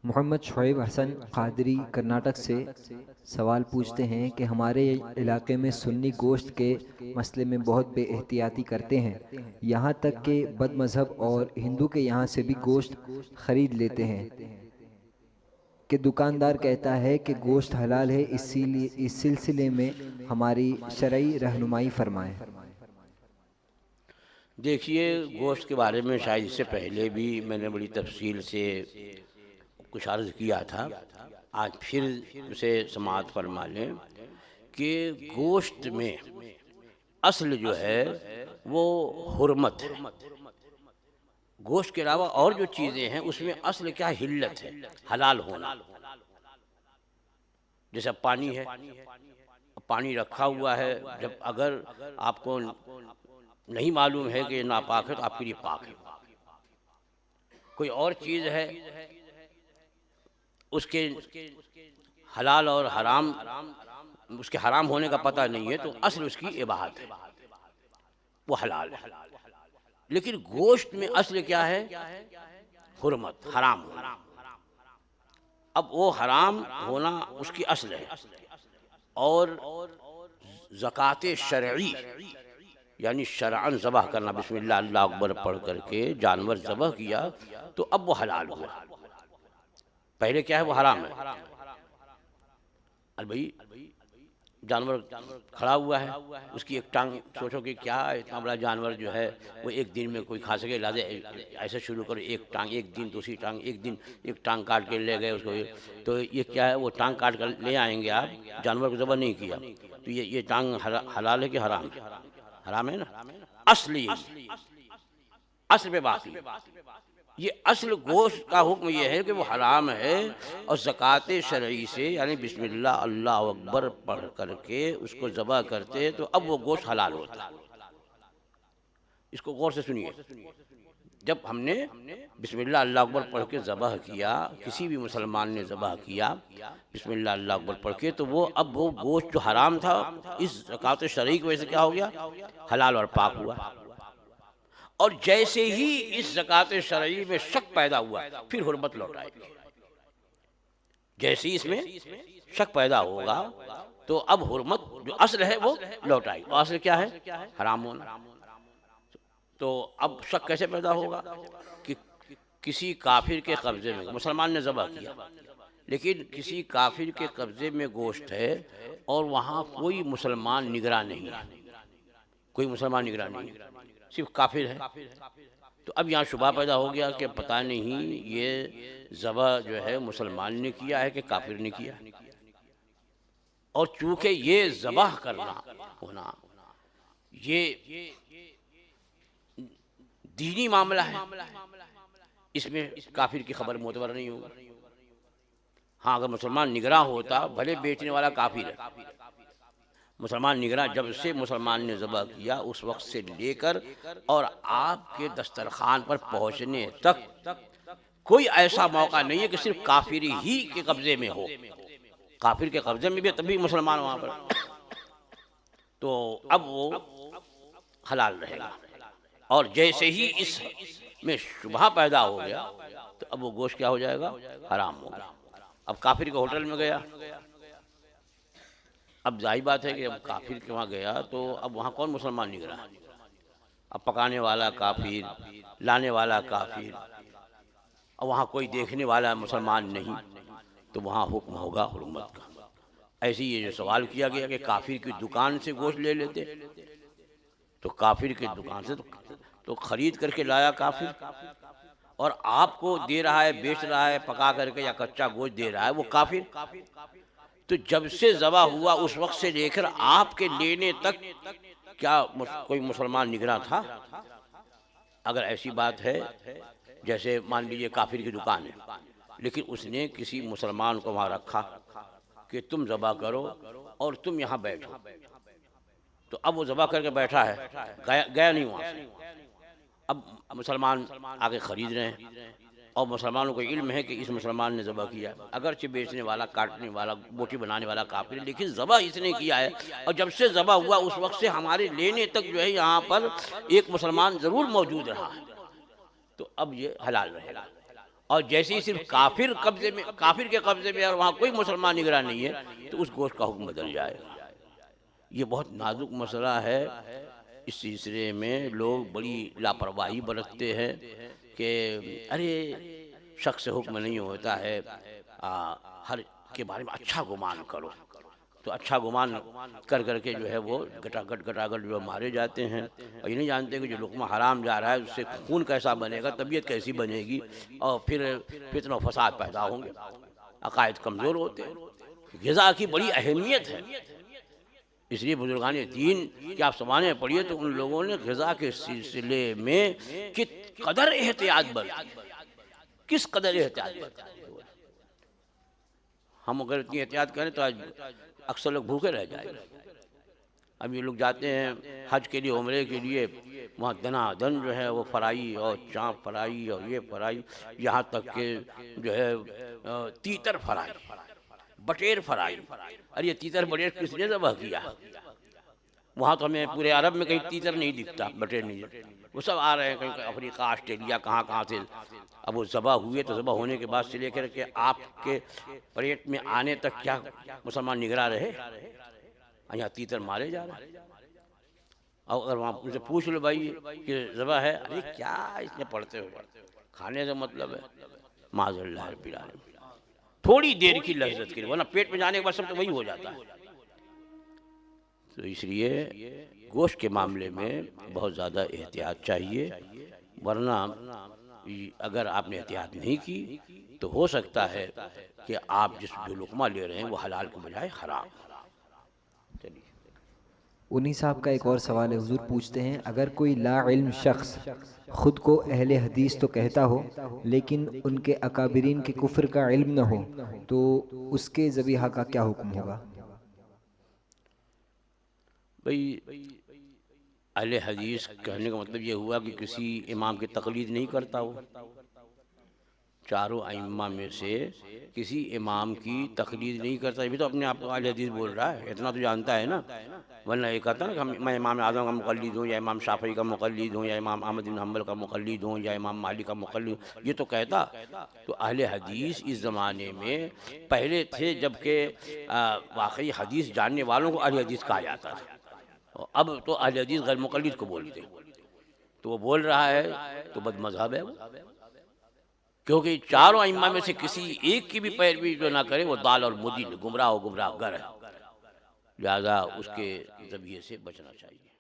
मोहम्मद शुएब हसन कादरी कर्नाटक से सवाल पूछते हैं कि हमारे इलाके में सुन्नी गोश्त के मसले में बहुत बेएहतियाती करते हैं। यहाँ तक कि बदमज़हब और हिंदू के यहाँ से भी गोश्त ख़रीद लेते हैं कि दुकानदार कहता है कि गोश्त हलाल है। इसीलिए इस सिलसिले में हमारी शरई रहनुमाई फरमाएं। देखिए, गोश्त के बारे में शायद इससे पहले भी मैंने बड़ी तफसील से कुछ अर्ज़ किया था। आज फिर उसे समाअत फरमा लें कि गोश्त में असल जो है वो हुर्मत है। गोश्त के अलावा और जो चीज़ें हैं उसमें असल क्या हिल्लत है, हलाल होना। जैसे पानी है, पानी रखा हुआ है, जब अगर आपको नहीं मालूम है कि ये नापाक है तो आपके लिए पाक है। कोई और चीज़ है, उसके हलाल और हराम, उसके हराम होने का पता नहीं है, तो असल उसकी इबाहत है, वो हलाल है। लेकिन गोश्त में असल क्या है? हुर्मत, हराम होना। अब वो हराम होना उसकी असल है। और ज़कात शरई यानी शरअन ज़बह करना, बिस्मिल्लाह अल्लाह अकबर पढ़ करके जानवर ज़बह किया तो अब वो हलाल हुआ। पहले क्या है? वो हराम है। अरे भाई, जानवर खड़ा हुआ है, उसकी एक टांग, सोचो कि क्या इतना बड़ा जानवर जो है वो एक दिन में कोई खा सके, लाजे ऐसे शुरू करो, एक टांग एक दिन, दूसरी टांग एक दिन, एक टांग काट के ले गए उसको। तो ये क्या है? वो टांग काट कर ले आएंगे आप, जानवर को ज़बह नहीं किया, तो ये टांग हलाल है कि हराम है? हराम है ना। असली असल पे बात ये असल गोश्त का हुक्म ये है कि वो हराम है। और ज़कात शरई से यानी बिस्मिल्लाह अल्लाह अकबर पढ़ करके उसको ज़बह करते तो अब वो गोश्त हलाल होता। इसको गौर से सुनिए। जब हमने बिस्मिल्लाह अल्लाह अकबर पढ़ के ज़बह किया, किसी भी मुसलमान ने ज़बह किया बिस्मिल्लाह अल्लाह अकबर पढ़ के, तो वो अब वो गोश्त जो हराम था इस ज़कात शरई की वजह से क्या हो गया? हलाल और पाक हुआ। और जैसे ही इस ज़कात शरई में शक पैदा हुआ फिर हुर्मत लौट आएगी। जैसे ही इसमें शक पैदा होगा तो अब हुर्मत जो असल है वो लौट आएगी। और असल क्या है? हराम होना। तो अब शक कैसे पैदा होगा कि किसी काफिर के कब्जे में, मुसलमान ने ज़बह किया लेकिन किसी काफिर के कब्जे में गोश्त है और वहाँ कोई मुसलमान निगरान नहीं है, कोई मुसलमान निगरान नहीं है, सिर्फ काफिर है। तो अब यहाँ शुबा पैदा हो गया कि पता नहीं ये ज़बह जो है मुसलमान ने किया है कि काफिर ने किया। और चूँकि ये ज़बह करना होना ये दीनी मामला है, इसमें काफिर की खबर मोतबर नहीं होगी। हाँ, अगर मुसलमान निगरान होता, भले बेचने वाला काफिर है, मुसलमान निगरान, जब से मुसलमान ने ज़बह किया उस वक्त से लेकर और आपके दस्तरखान पर पहुंचने तक कोई ऐसा मौका नहीं है कि सिर्फ काफिर ही के कब्जे में हो। काफिर के कब्जे में भी तभी मुसलमान वहाँ पर, तो अब वो हलाल रहेगा। और जैसे ही इसमें शुबहा पैदा हो गया तो अब वो गोश्त क्या हो जाएगा? हराम हो गया। अब काफिर के होटल में गया, अब जाहिर बात है कि अब काफिर के वहाँ गया तो अब वहाँ कौन मुसलमान निगरान? अब पकाने वाला काफिर, लाने वाला काफिर, और वहाँ कोई देखने वाला मुसलमान नहीं, तो वहाँ हुक्म होगा हुर्मत का। ऐसे ही ये जो सवाल किया गया कि काफिर की दुकान से गोश्त ले लेते, तो काफिर की दुकान से तो खरीद करके लाया काफिर और आपको दे रहा है, बेच रहा है पका करके या कच्चा गोश्त दे रहा है वो काफिर। तो जब से ज़बह हुआ उस वक्त से लेकर आपके लेने तक क्या कोई मुसलमान निगरान था? अगर ऐसी बात है, जैसे मान लीजिए काफिर की दुकान है लेकिन उसने किसी मुसलमान को वहाँ रखा कि तुम ज़बह करो और तुम यहाँ बैठो, तो अब वो ज़बह करके बैठा है, गया नहीं वहाँ से। अब मुसलमान आगे ख़रीद रहे हैं और मुसलमानों को इल्म है कि इस मुसलमान ने ज़बह किया, अगरचे बेचने वाला, काटने वाला, बोटी बनाने वाला काफिर है, लेकिन ज़बह इसने किया है। और जब से ज़बह हुआ उस वक्त से हमारे लेने तक जो है यहाँ पर एक मुसलमान ज़रूर मौजूद रहा है, तो अब ये हलाल रहेगा। और जैसे ही सिर्फ काफिर के कब्जे में और वहाँ कोई मुसलमान निगरान नहीं है तो उस गोश्त का हुक्म बदल जाएगा। ये बहुत नाजुक मसला है। इस सिलसिले में लोग बड़ी लापरवाही बरतते हैं कि अरे शख्स से हुक्म नहीं होता है, हर के बारे में अच्छा गुमान करो। तो अच्छा गुमान कर करके जो है वो गटागट जो मारे जाते हैं, और ये नहीं जानते कि जो लुक़मा हराम जा रहा है उससे खून कैसा बनेगा, तबीयत कैसी बनेगी, और फिर फितना फसाद पैदा होंगे, अकायद कमज़ोर होते हैं। ग़िज़ा की बड़ी अहमियत है, इसलिए बुजुर्गान दीन कि आप ज़माने में पढ़िए तो उन लोगों ने ग़िज़ा के सिलसिले में किस कदर एहतियात बरती। हम अगर इतनी एहतियात करें तो आज अक्सर लोग भूखे रह जाएंगे। अब ये लोग जाते हैं हज के लिए, उम्रे के लिए, वहाँ दनादन जो है वो फ्राई और चाँप फ्राई और ये फ्राई, यहाँ तक के जो है तीतर फ्राई, बटेर फ्राई। अरे ये तीतर बटेर किसने ज़बह किया? वहाँ तो हमें पूरे अरब में कहीं तीतर नहीं दिखता, बटेर नहीं दिखता। वो सब आ रहे हैं कहीं अफ्रीका, ऑस्ट्रेलिया, कहाँ से। अब वो ज़बह हुए तो ज़बह होने के बाद से लेकर के आपके प्लेट में आने तक क्या मुसलमान निगरान रहे? यहाँ तीतर मारे जा रहे हैं। और अगर वहाँ उनसे पूछ लो भाई कि ज़बह है, अरे क्या इसमें पढ़ते हुए, खाने से मतलब है, माज़अल्लाह रब्बिल आलमीन, थोड़ी देर की लज़्ज़त के लिए, वरना पेट में जाने के बाद सब तो वही हो जाता है। तो इसलिए गोश्त के मामले में बहुत ज़्यादा एहतियात चाहिए, वरना अगर आपने एहतियात नहीं की तो हो सकता है कि आप जो लुक़मा ले रहे हैं वो हलाल के बजाय हराम। चलिए, उन्हीं साहब का एक और सवाल है। हुजूर पूछते हैं, अगर कोई ला इल्म शख्स ख़ुद को अहले हदीस तो कहता हो लेकिन उनके अकाबिरीन के कुफ्र का इल्म न हो तो उसके ज़बीहा का क्या हुक्म होगा? भाई अहले हदीस कहने का मतलब ये हुआ कि किसी इमाम की तकलीद नहीं करता हो। चारों अइम्मा में से किसी इमाम की तकलीद नहीं करता, ये भी तो अपने आप को अहले हदीस बोल रहा है, इतना तो जानता है ना। वरना ये कहता ना कि मैं इमाम आज़म का मुक़ल्लिद हूँ, या इमाम शाफ़ी का मुक़ल्लिद हूँ, या इमाम अहमद बिन हम्बल का मुक़ल्लिद हूँ, या इमाम मालिक का मुक़ल्लिद हूँ, ये तो कहता। तो अहले हदीस इस ज़माने में पहले थे जबकि वाकई हदीस जानने वालों को अहले हदीस कहा जाता था, और अब तो अहले हदीस गैर मुक़ल्लिद को बोलते। तो वो बोल रहा है तो बदमज़हब है वो, क्योंकि चारों अइम्मा में से किसी एक की भी पैरवी जो ना करे वो दाल और मुदिल, गुमराह गर है, लिहाजा उसके ज़रिए से बचना चाहिए।